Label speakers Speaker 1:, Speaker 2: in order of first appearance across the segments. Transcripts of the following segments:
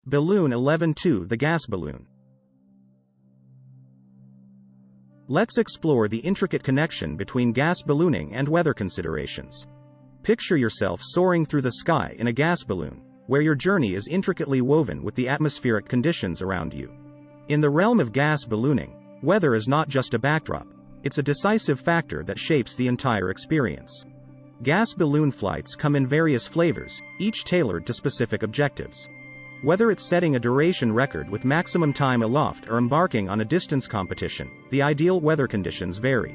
Speaker 1: Balloon 11-2 The gas balloon. Let's explore the intricate connection between gas ballooning and weather considerations. Picture yourself soaring through the sky in a gas balloon, where your journey is intricately woven with the atmospheric conditions around you. In the realm of gas ballooning, weather is not just a backdrop, it's a decisive factor that shapes the entire experience. Gas balloon flights come in various flavors, each tailored to specific objectives. Whether it's setting a duration record with maximum time aloft or embarking on a distance competition, the ideal weather conditions vary.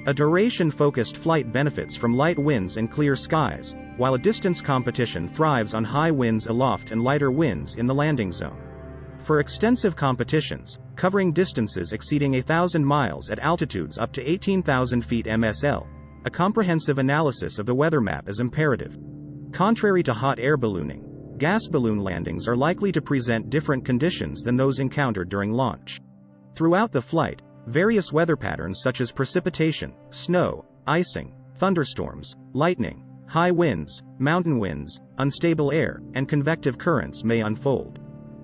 Speaker 1: A duration-focused flight benefits from light winds and clear skies, while a distance competition thrives on high winds aloft and lighter winds in the landing zone. For extensive competitions, covering distances exceeding 1,000 miles at altitudes up to 18,000 feet MSL, a comprehensive analysis of the weather map is imperative. Contrary to hot air ballooning, gas balloon landings are likely to present different conditions than those encountered during launch. Throughout the flight, various weather patterns such as precipitation, snow, icing, thunderstorms, lightning, high winds, mountain winds, unstable air, and convective currents may unfold.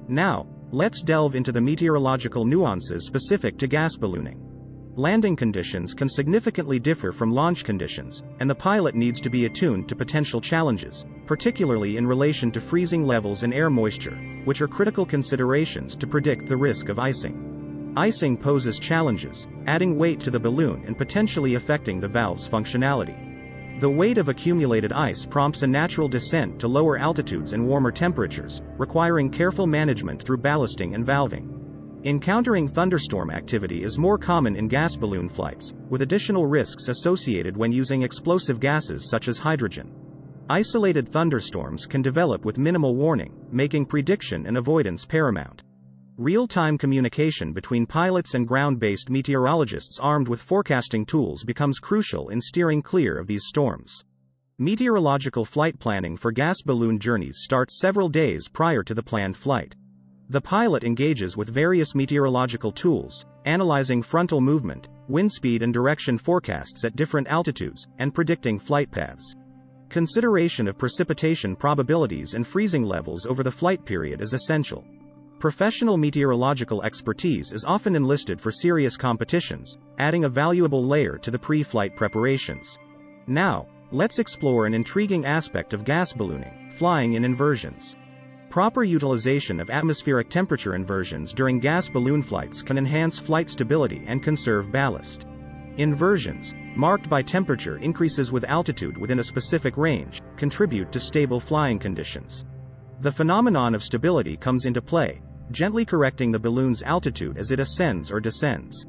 Speaker 1: Now, let's delve into the meteorological nuances specific to gas ballooning. Landing conditions can significantly differ from launch conditions, and the pilot needs to be attuned to potential challenges, particularly in relation to freezing levels and air moisture, which are critical considerations to predict the risk of icing. Icing poses challenges, adding weight to the balloon and potentially affecting the valve's functionality. The weight of accumulated ice prompts a natural descent to lower altitudes and warmer temperatures, requiring careful management through ballasting and valving. Encountering thunderstorm activity is more common in gas balloon flights, with additional risks associated when using explosive gases such as hydrogen. Isolated thunderstorms can develop with minimal warning, making prediction and avoidance paramount. Real-time communication between pilots and ground-based meteorologists armed with forecasting tools becomes crucial in steering clear of these storms. Meteorological flight planning for gas balloon journeys starts several days prior to the planned flight. The pilot engages with various meteorological tools, analyzing frontal movement, wind speed and direction forecasts at different altitudes, and predicting flight paths. Consideration of precipitation probabilities and freezing levels over the flight period is essential. Professional meteorological expertise is often enlisted for serious competitions, adding a valuable layer to the pre-flight preparations. Now, let's explore an intriguing aspect of gas ballooning: flying in inversions. Proper utilization of atmospheric temperature inversions during gas balloon flights can enhance flight stability and conserve ballast. Inversions, marked by temperature increases with altitude within a specific range, contribute to stable flying conditions. The phenomenon of stability comes into play, gently correcting the balloon's altitude as it ascends or descends.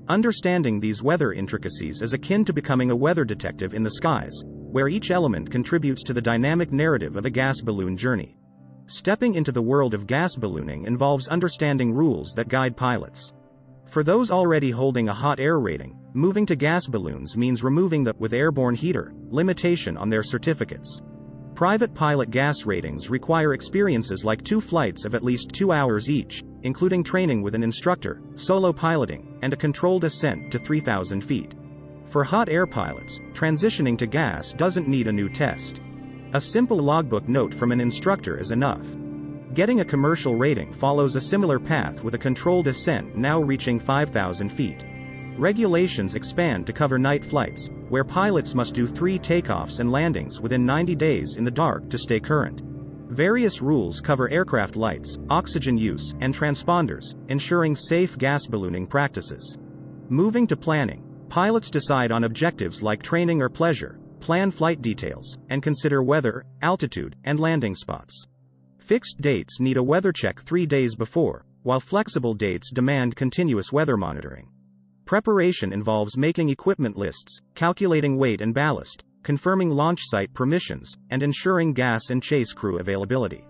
Speaker 1: Understanding these weather intricacies is akin to becoming a weather detective in the skies, where each element contributes to the dynamic narrative of a gas balloon journey. Stepping into the world of gas ballooning involves understanding rules that guide pilots. For those already holding a hot air rating, moving to gas balloons means removing the "with airborne heater" limitation on their certificates. Private pilot gas ratings require experiences like 2 flights of at least 2 hours each, including training with an instructor, solo piloting, and a controlled ascent to 3,000 feet. For hot air pilots, transitioning to gas doesn't need a new test. A simple logbook note from an instructor is enough. Getting a commercial rating follows a similar path with a controlled ascent now reaching 5,000 feet. Regulations expand to cover night flights, where pilots must do 3 takeoffs and landings within 90 days in the dark to stay current. Various rules cover aircraft lights, oxygen use, and transponders, ensuring safe gas ballooning practices. Moving to planning, pilots decide on objectives like training or pleasure, plan flight details, and consider weather, altitude, and landing spots. Fixed dates need a weather check 3 days before, while flexible dates demand continuous weather monitoring. Preparation involves making equipment lists, calculating weight and ballast, confirming launch site permissions, and ensuring gas and chase crew availability.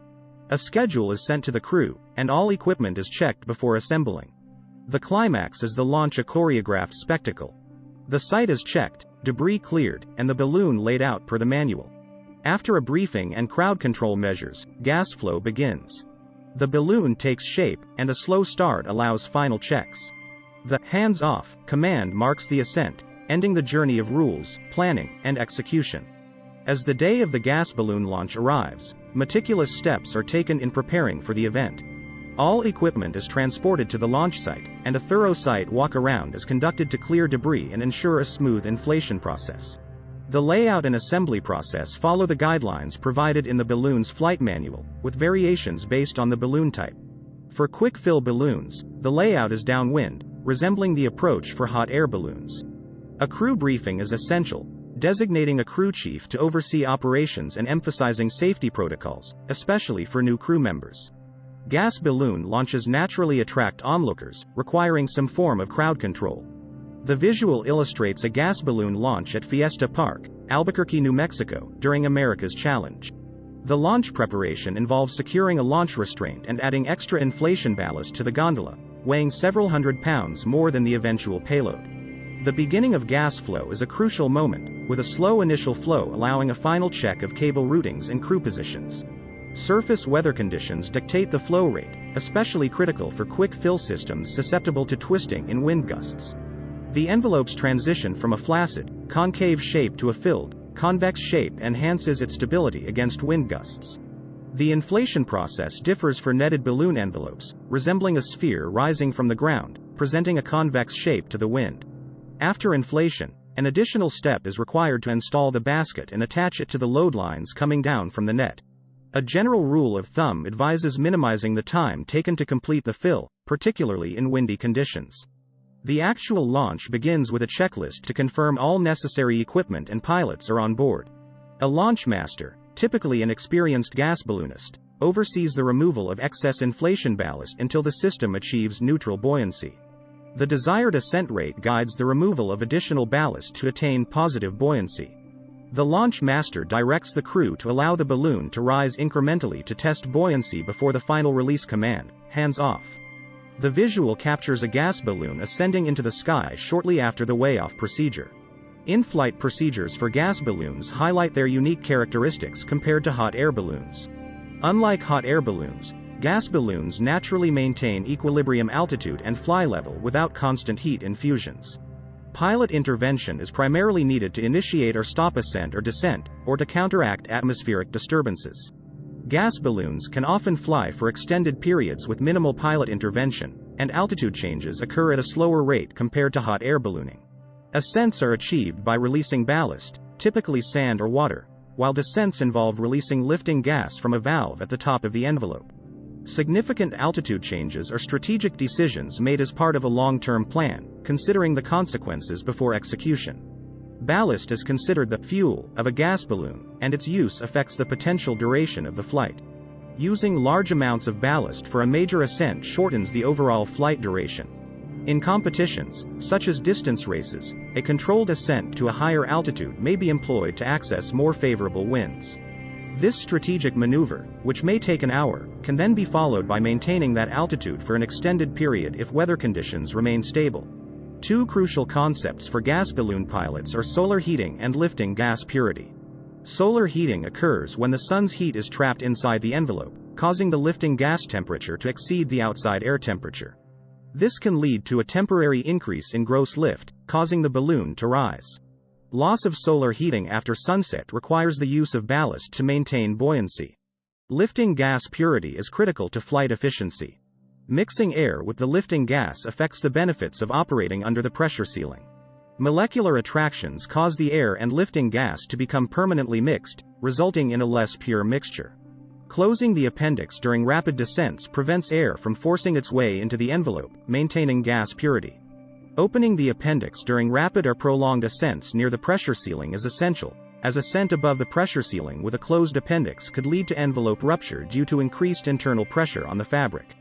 Speaker 1: A schedule is sent to the crew, and all equipment is checked before assembling. The climax is the launch, a choreographed spectacle. The site is checked, debris cleared, and the balloon laid out per the manual. After a briefing and crowd control measures, gas flow begins. The balloon takes shape, and a slow start allows final checks. The hands-off command marks the ascent, ending the journey of rules, planning, and execution. As the day of the gas balloon launch arrives, Meticulous steps are taken in preparing for the event. All equipment is transported to the launch site, and a thorough site walk-around is conducted to clear debris and ensure a smooth inflation process. The layout and assembly process follow the guidelines provided in the balloon's flight manual, with variations based on the balloon type. For quick-fill balloons, the layout is downwind, resembling the approach for hot air balloons. A crew briefing is essential, designating a crew chief to oversee operations and emphasizing safety protocols, especially for new crew members. Gas balloon launches naturally attract onlookers, requiring some form of crowd control. The visual illustrates a gas balloon launch at Fiesta Park, Albuquerque, New Mexico, during America's Challenge. The launch preparation involves securing a launch restraint and adding extra inflation ballast to the gondola, weighing several hundred pounds more than the eventual payload. The beginning of gas flow is a crucial moment, with a slow initial flow allowing a final check of cable routings and crew positions. Surface weather conditions dictate the flow rate, especially critical for quick-fill systems susceptible to twisting in wind gusts. The envelope's transition from a flaccid, concave shape to a filled, convex shape enhances its stability against wind gusts. The inflation process differs for netted balloon envelopes, resembling a sphere rising from the ground, presenting a convex shape to the wind. After inflation, an additional step is required to install the basket and attach it to the load lines coming down from the net. A general rule of thumb advises minimizing the time taken to complete the fill, particularly in windy conditions. The actual launch begins with a checklist to confirm all necessary equipment and pilots are on board. A launch master, typically an experienced gas balloonist, oversees the removal of excess inflation ballast until the system achieves neutral buoyancy. The desired ascent rate guides the removal of additional ballast to attain positive buoyancy. The launch master directs the crew to allow the balloon to rise incrementally to test buoyancy before the final release command, hands off. The visual captures a gas balloon ascending into the sky shortly after the weigh-off procedure. In-flight procedures for gas balloons highlight their unique characteristics compared to hot air balloons. Unlike hot air balloons, gas balloons naturally maintain equilibrium altitude and fly level without constant heat infusions. Pilot intervention is primarily needed to initiate or stop ascent or descent, or to counteract atmospheric disturbances. Gas balloons can often fly for extended periods with minimal pilot intervention, and altitude changes occur at a slower rate compared to hot air ballooning. Ascents are achieved by releasing ballast, typically sand or water, while descents involve releasing lifting gas from a valve at the top of the envelope. Significant altitude changes are strategic decisions made as part of a long-term plan, considering the consequences before execution. Ballast is considered the fuel of a gas balloon, and its use affects the potential duration of the flight. Using large amounts of ballast for a major ascent shortens the overall flight duration. In competitions, such as distance races, a controlled ascent to a higher altitude may be employed to access more favorable winds. This strategic maneuver, which may take an hour, can then be followed by maintaining that altitude for an extended period if weather conditions remain stable. Two crucial concepts for gas balloon pilots are solar heating and lifting gas purity. Solar heating occurs when the sun's heat is trapped inside the envelope, causing the lifting gas temperature to exceed the outside air temperature. This can lead to a temporary increase in gross lift, causing the balloon to rise. Loss of solar heating after sunset requires the use of ballast to maintain buoyancy. Lifting gas purity is critical to flight efficiency. Mixing air with the lifting gas affects the benefits of operating under the pressure ceiling. Molecular attractions cause the air and lifting gas to become permanently mixed, resulting in a less pure mixture. Closing the appendix during rapid descents prevents air from forcing its way into the envelope, maintaining gas purity. Opening the appendix during rapid or prolonged ascents near the pressure ceiling is essential, as ascent above the pressure ceiling with a closed appendix could lead to envelope rupture due to increased internal pressure on the fabric.